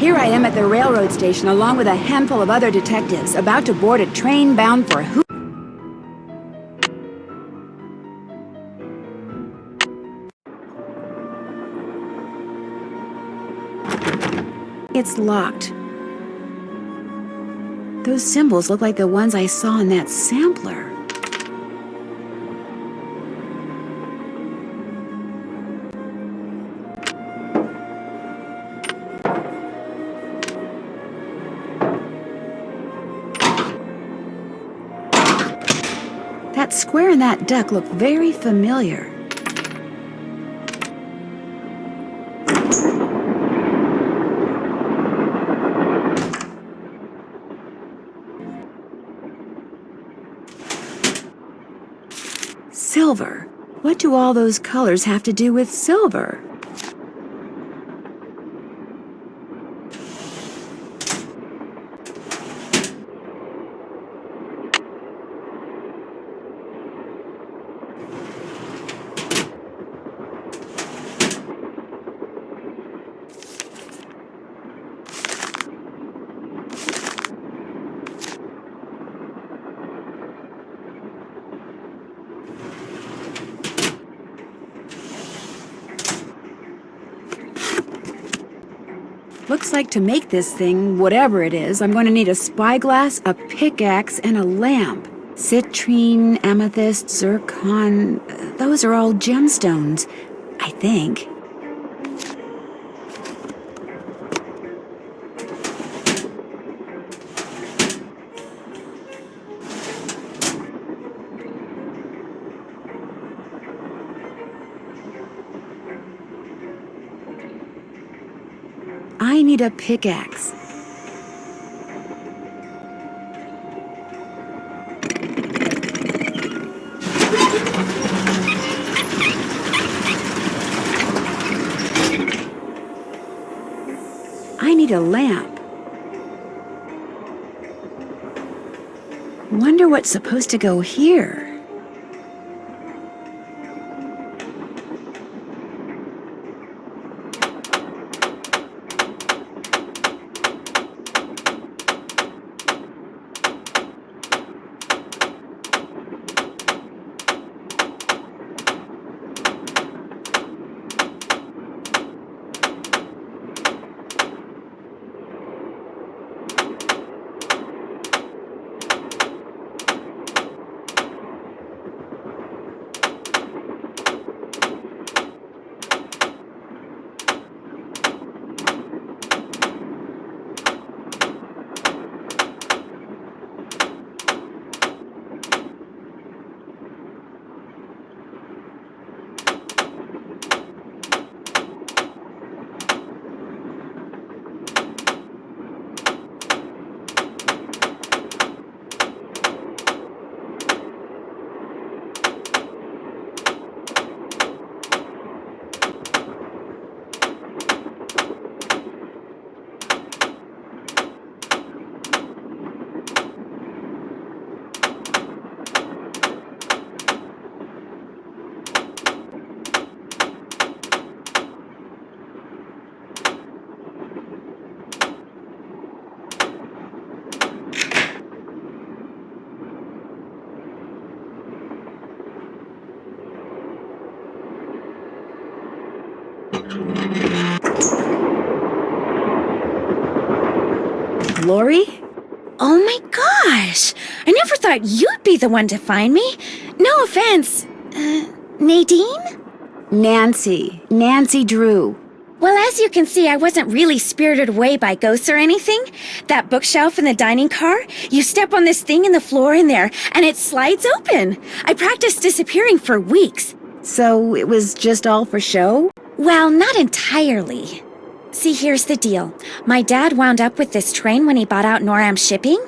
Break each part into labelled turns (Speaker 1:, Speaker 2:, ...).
Speaker 1: Here I am at the railroad station along with a handful of other detectives, about to board a train bound for who? It's locked. Those symbols look like the ones I saw in that sampler. That square and that duck look very familiar. Silver. What do all those colors have to do with silver? Looks like to make this thing, whatever it is, I'm going to need a spyglass, a pickaxe, and a lamp. Citrine, amethyst, zircon, those are all gemstones, I think. I need a pickaxe. I need a lamp. Wonder what's supposed to go here. Lori?
Speaker 2: Oh my gosh! I never thought you'd be the one to find me. No offense. Nadine?
Speaker 1: Nancy Drew.
Speaker 2: Well, as you can see, I wasn't really spirited away by ghosts or anything. That bookshelf in the dining car, you step on this thing in the floor in there, and it slides open. I practiced disappearing for weeks.
Speaker 1: So it was just all for show?
Speaker 2: Well, not entirely. See, here's the deal. My dad wound up with this train when he bought out Noram Shipping.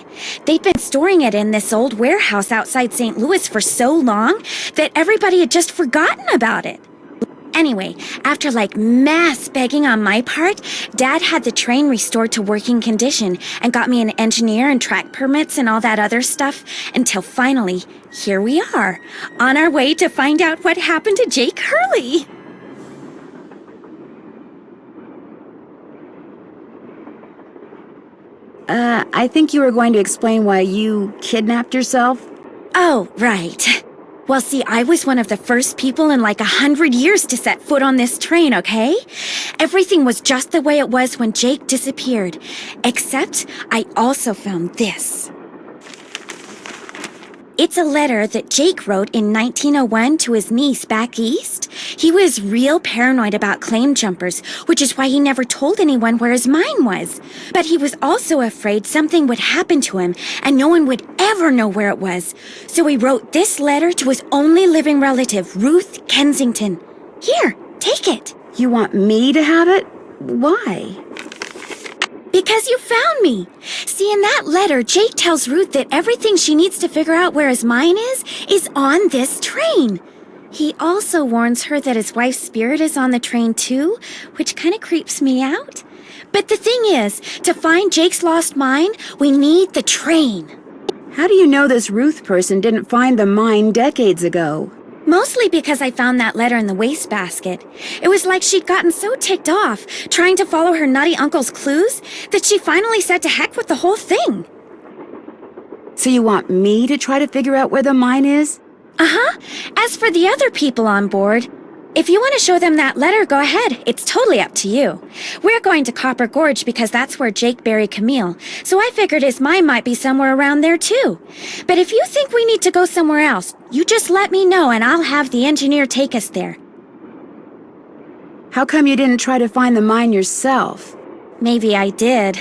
Speaker 2: They'd been storing it in this old warehouse outside St. Louis for so long that everybody had just forgotten about it. Anyway, after mass begging on my part, Dad had the train restored to working condition and got me an engineer and track permits and all that other stuff until finally, here we are, on our way to find out what happened to Jake Hurley.
Speaker 1: I think you were going to explain why you kidnapped yourself.
Speaker 2: Oh, right. Well, see, I was one of the first people in like 100 years to set foot on this train, okay? Everything was just the way it was when Jake disappeared. Except I also found this. It's a letter that Jake wrote in 1901 to his niece back east. He was real paranoid about claim jumpers, which is why he never told anyone where his mine was. But he was also afraid something would happen to him and no one would ever know where it was. So he wrote this letter to his only living relative, Ruth Kensington. Here, take it.
Speaker 1: You want me to have it? Why?
Speaker 2: Because you found me. See, in that letter, Jake tells Ruth that everything she needs to figure out where his mine is on this train. He also warns her that his wife's spirit is on the train too, which kind of creeps me out. But the thing is, to find Jake's lost mine, we need the train.
Speaker 1: How do you know this Ruth person didn't find the mine decades ago?
Speaker 2: Mostly because I found that letter in the wastebasket. It was like she'd gotten so ticked off, trying to follow her nutty uncle's clues, that she finally said to heck with the whole thing.
Speaker 1: So you want me to try to figure out where the mine is?
Speaker 2: Uh-huh. As for the other people on board, if you want to show them that letter, go ahead. It's totally up to you. We're going to Copper Gorge because that's where Jake buried Camille, so I figured his mine might be somewhere around there too. But if you think we need to go somewhere else, you just let me know and I'll have the engineer take us there.
Speaker 1: How come you didn't try to find the mine yourself?
Speaker 2: Maybe I did.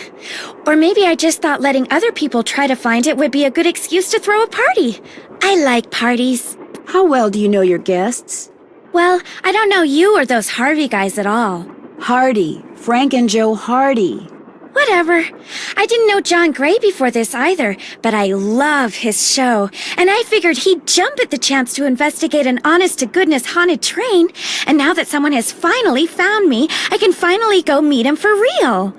Speaker 2: Or maybe I just thought letting other people try to find it would be a good excuse to throw a party. I like parties.
Speaker 1: How well do you know your guests?
Speaker 2: Well, I don't know you or those Harvey guys at all.
Speaker 1: Hardy. Frank and Joe Hardy.
Speaker 2: Whatever. I didn't know John Gray before this either, but I love his show, and I figured he'd jump at the chance to investigate an honest-to-goodness haunted train, and now that someone has finally found me, I can finally go meet him for real.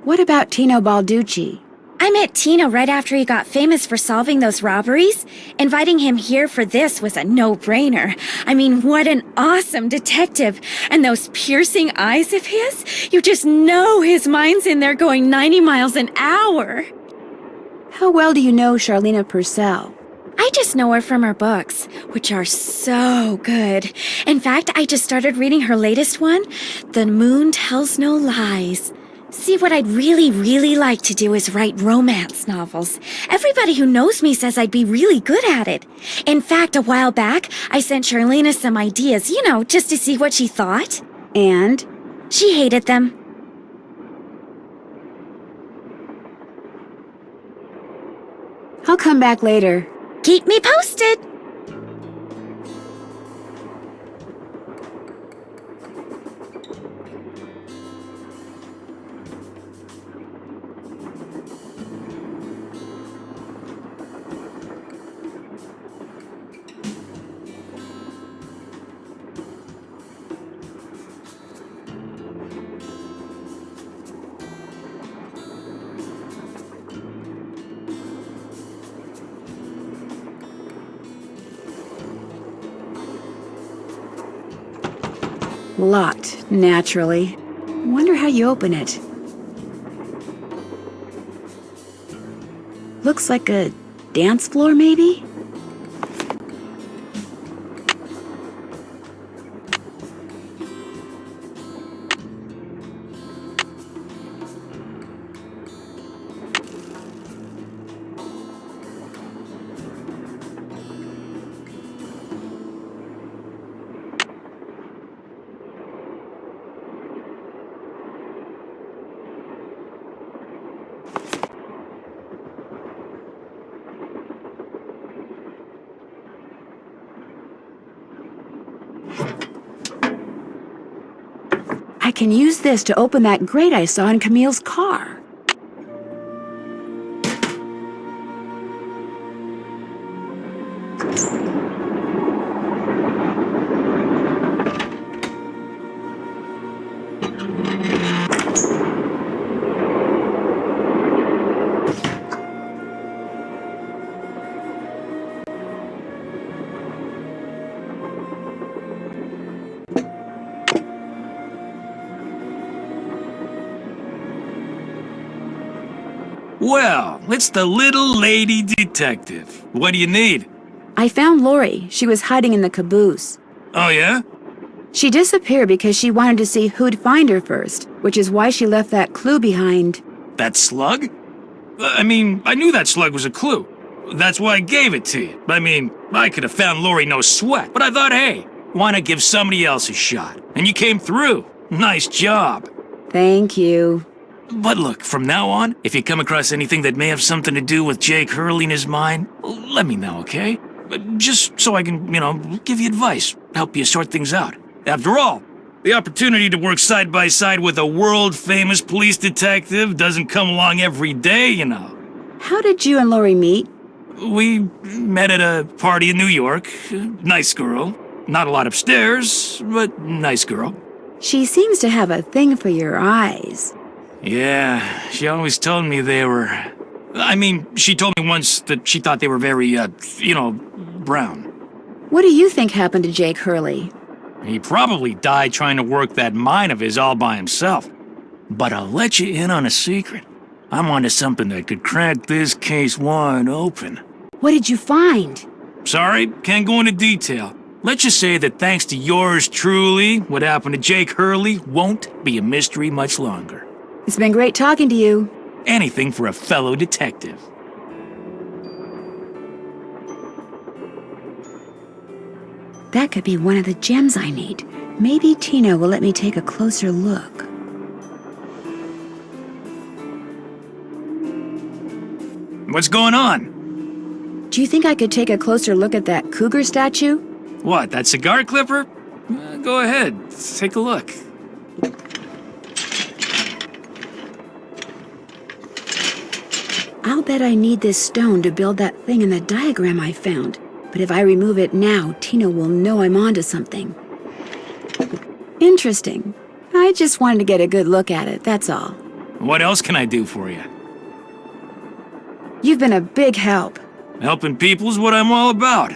Speaker 1: What about Tino Balducci?
Speaker 2: I met Tino right after he got famous for solving those robberies. Inviting him here for this was a no-brainer. I mean, what an awesome detective. And those piercing eyes of his, you just know his mind's in there going 90 miles an hour.
Speaker 1: How well do you know Charlena Purcell?
Speaker 2: I just know her from her books, which are so good. In fact, I just started reading her latest one, The Moon Tells No Lies. See, what I'd really like to do is write romance novels. Everybody who knows me says I'd be really good at it. In fact, a while back, I sent Charlena some ideas, just to see what she thought.
Speaker 1: And?
Speaker 2: She hated them.
Speaker 1: I'll come back later.
Speaker 2: Keep me posted!
Speaker 1: Locked, naturally. Wonder how you open it. Looks like a dance floor, maybe? I can use this to open that grate I saw in Camille's car.
Speaker 3: Well, it's the little lady detective. What do you need?
Speaker 1: I found Lori. She was hiding in the caboose.
Speaker 3: Oh, yeah?
Speaker 1: She disappeared because she wanted to see who'd find her first, which is why she left that clue behind.
Speaker 3: That slug? I mean, I knew that slug was a clue. That's why I gave it to you. I mean, I could have found Lori no sweat, but I thought, hey, why not give somebody else a shot? And you came through. Nice job.
Speaker 1: Thank you.
Speaker 3: But look, from now on, if you come across anything that may have something to do with Jake Hurley and his mind, let me know, okay? Just so I can, give you advice, help you sort things out. After all, the opportunity to work side by side with a world-famous police detective doesn't come along every day, you know.
Speaker 1: How did you and Lori meet?
Speaker 3: We met at a party in New York. Nice girl. Not a lot upstairs, but nice girl.
Speaker 1: She seems to have a thing for your eyes.
Speaker 3: Yeah, she always told me they were... I mean, she told me once that she thought they were very, brown.
Speaker 1: What do you think happened to Jake Hurley?
Speaker 3: He probably died trying to work that mine of his all by himself. But I'll let you in on a secret. I'm onto something that could crack this case wide open.
Speaker 1: What did you find?
Speaker 3: Sorry, can't go into detail. Let's just say that thanks to yours truly, what happened to Jake Hurley won't be a mystery much longer.
Speaker 1: It's been great talking to you.
Speaker 3: Anything for a fellow detective.
Speaker 1: That could be one of the gems I need. Maybe Tina will let me take a closer look.
Speaker 3: What's going on?
Speaker 1: Do you think I could take a closer look at that cougar statue?
Speaker 3: What, that cigar clipper? Go ahead, take a look.
Speaker 1: I'll bet I need this stone to build that thing in the diagram I found. But if I remove it now, Tina will know I'm onto something. Interesting. I just wanted to get a good look at it, that's all.
Speaker 3: What else can I do for you?
Speaker 1: You've been a big help.
Speaker 3: Helping people's what I'm all about.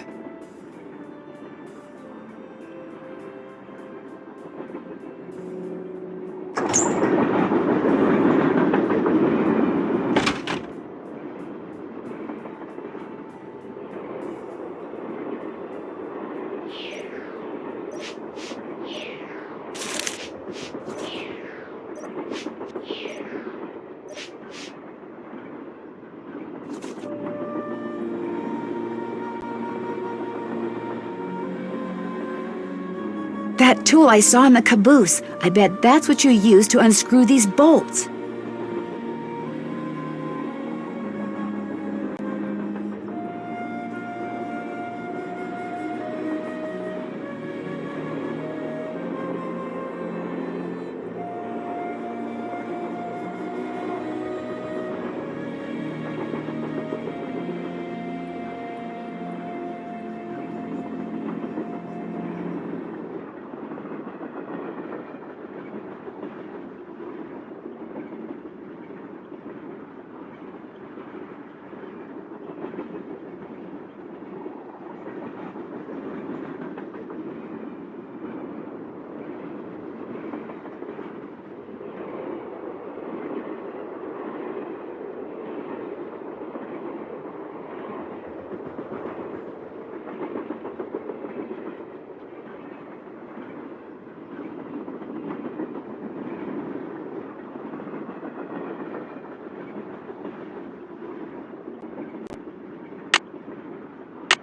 Speaker 1: That tool I saw in the caboose. I bet that's what you used to unscrew these bolts.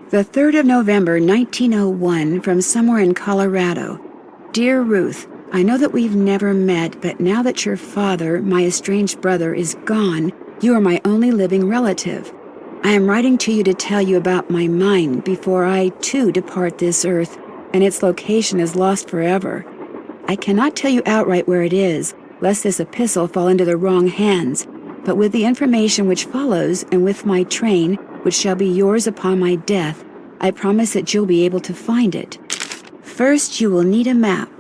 Speaker 1: The 3rd of November, 1901, from somewhere in Colorado. Dear Ruth, I know that we've never met, but now that your father, my estranged brother, is gone, you are my only living relative. I am writing to you to tell you about my mine before I, too, depart this earth, and its location is lost forever. I cannot tell you outright where it is, lest this epistle fall into the wrong hands, but with the information which follows, and with my train, which shall be yours upon my death, I promise that you'll be able to find it. First, you will need a map.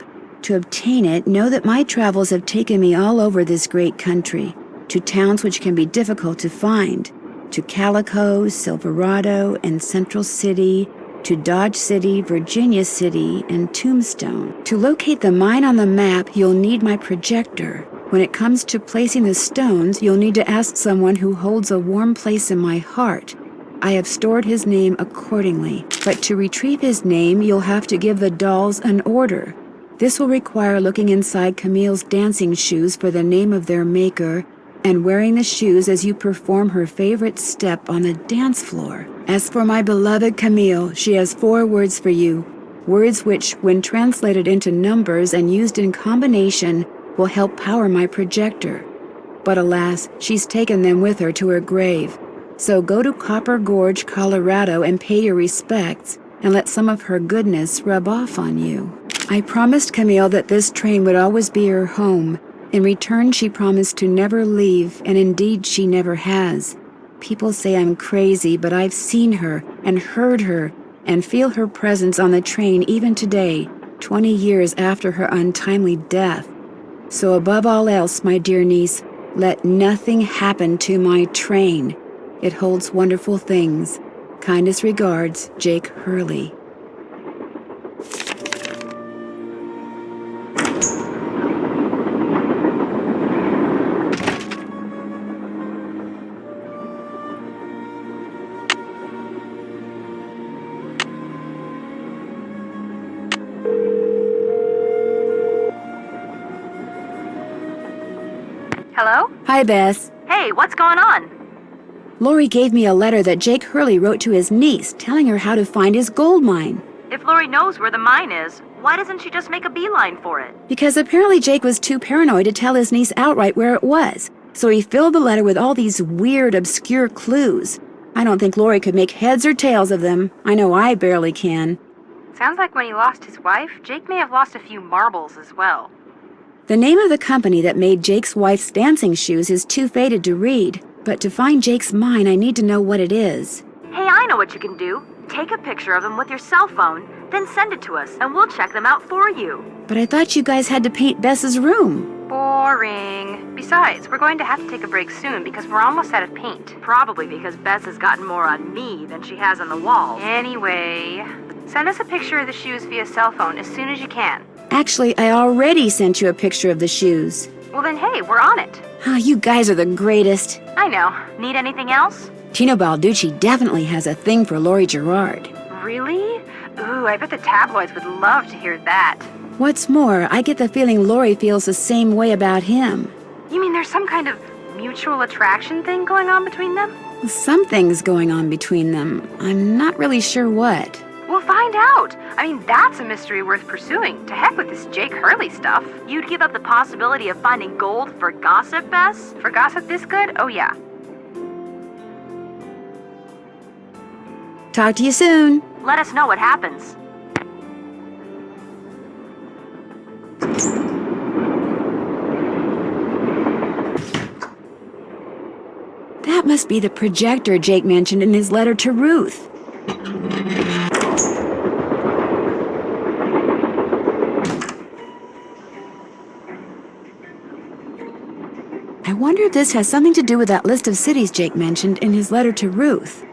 Speaker 1: To obtain it, know that my travels have taken me all over this great country, to towns which can be difficult to find, to Calico, Silverado, and Central City, to Dodge City, Virginia City, and Tombstone. To locate the mine on the map, you'll need my projector. When it comes to placing the stones, you'll need to ask someone who holds a warm place in my heart. I have stored his name accordingly, but to retrieve his name, you'll have to give the dolls an order. This will require looking inside Camille's dancing shoes for the name of their maker and wearing the shoes as you perform her favorite step on the dance floor. As for my beloved Camille, she has 4 words for you, words which, when translated into numbers and used in combination, will help power my projector. But alas, she's taken them with her to her grave. So go to Copper Gorge, Colorado, and pay your respects, and let some of her goodness rub off on you. I promised Camille that this train would always be her home. In return, she promised to never leave, and indeed she never has. People say I'm crazy, but I've seen her and heard her and feel her presence on the train even today, 20 years after her untimely death. So above all else, my dear niece, let nothing happen to my train. It holds wonderful things. Kindest regards, Jake Hurley.
Speaker 4: Hello?
Speaker 1: Hi, Bess.
Speaker 4: Hey, what's going on?
Speaker 1: Lori gave me a letter that Jake Hurley wrote to his niece, telling her how to find his gold mine.
Speaker 4: If Lori knows where the mine is, why doesn't she just make a beeline for it?
Speaker 1: Because apparently Jake was too paranoid to tell his niece outright where it was, so he filled the letter with all these weird, obscure clues. I don't think Lori could make heads or tails of them. I know I barely can.
Speaker 4: Sounds like when he lost his wife, Jake may have lost a few marbles as well.
Speaker 1: The name of the company that made Jake's wife's dancing shoes is too faded to read, but to find Jake's mine, I need to know what it is.
Speaker 4: Hey, I know what you can do. Take a picture of them with your cell phone, then send it to us, and we'll check them out for you.
Speaker 1: But I thought you guys had to paint Bess's room.
Speaker 4: Boring. Besides, we're going to have to take a break soon because we're almost out of paint. Probably because Bess has gotten more on me than she has on the walls. Anyway, send us a picture of the shoes via cell phone as soon as you can.
Speaker 1: Actually, I already sent you a picture of the shoes.
Speaker 4: Well then, hey, we're on it.
Speaker 1: You guys are the greatest.
Speaker 4: I know. Need anything else?
Speaker 1: Tino Balducci definitely has a thing for Lori Gerard.
Speaker 4: Really? Ooh, I bet the tabloids would love to hear that.
Speaker 1: What's more, I get the feeling Lori feels the same way about him.
Speaker 4: You mean there's some kind of mutual attraction thing going on between them?
Speaker 1: Something's going on between them. I'm not really sure what.
Speaker 4: We'll find out. I mean, that's a mystery worth pursuing. To heck with this Jake Hurley stuff. You'd give up the possibility of finding gold for gossip, Bess? For gossip this good? Oh, yeah.
Speaker 1: Talk to you soon.
Speaker 4: Let us know what happens.
Speaker 1: That must be the projector Jake mentioned in his letter to Ruth. I wonder if this has something to do with that list of cities Jake mentioned in his letter to Ruth.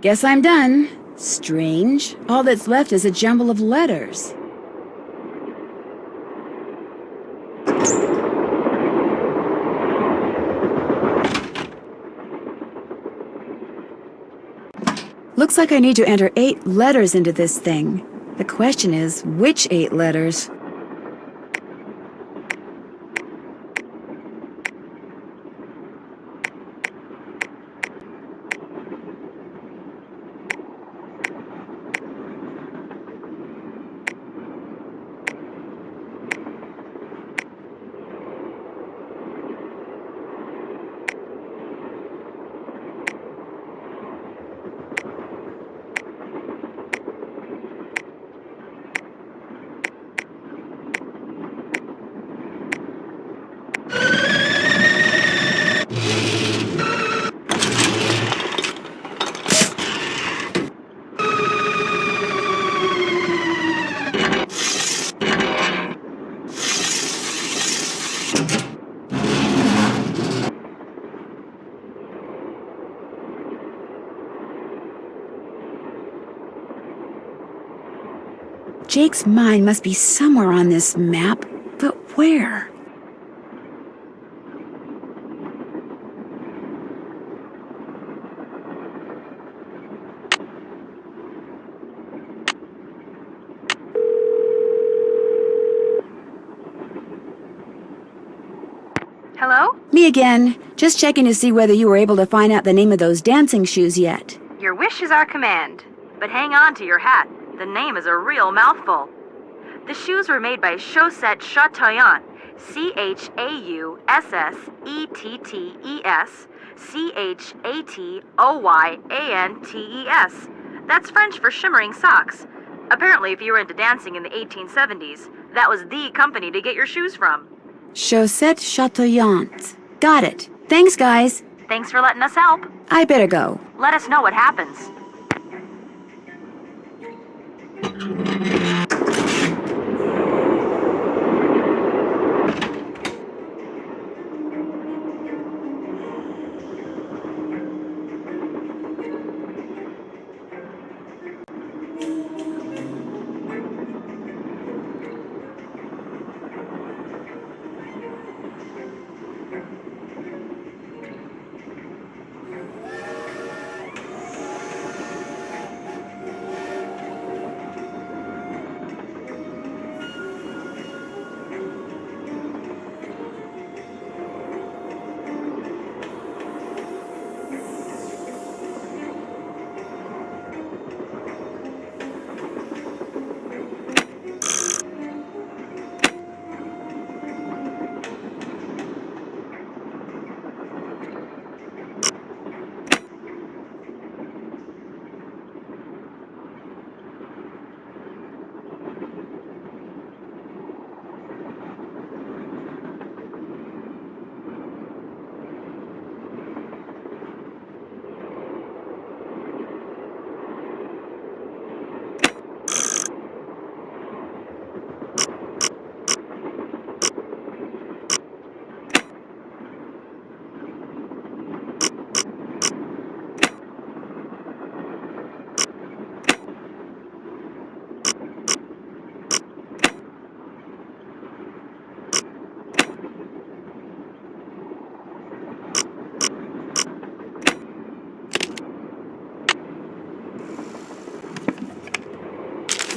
Speaker 1: Guess I'm done. Strange. All that's left is a jumble of letters. Looks like I need to enter 8 letters into this thing. The question is, which 8 letters? Jake's mine must be somewhere on this map, but where?
Speaker 4: Hello?
Speaker 1: Me again. Just checking to see whether you were able to find out the name of those dancing shoes yet.
Speaker 4: Your wish is our command. But hang on to your hat. The name is a real mouthful. The shoes were made by Chaussette Chateauyantes, Chausssettees, Chatoyantes. That's French for shimmering socks. Apparently, if you were into dancing in the 1870s, that was the company to get your shoes from.
Speaker 1: Chaussette Chateauyantes. Got it. Thanks, guys.
Speaker 4: Thanks for letting us help.
Speaker 1: I better go.
Speaker 4: Let us know what happens.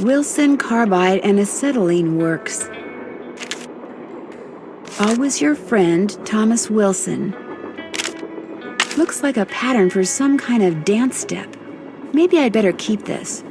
Speaker 1: Wilson Carbide and Acetylene Works. Always your friend, Thomas Wilson. Looks like a pattern for some kind of dance step. Maybe I'd better keep this.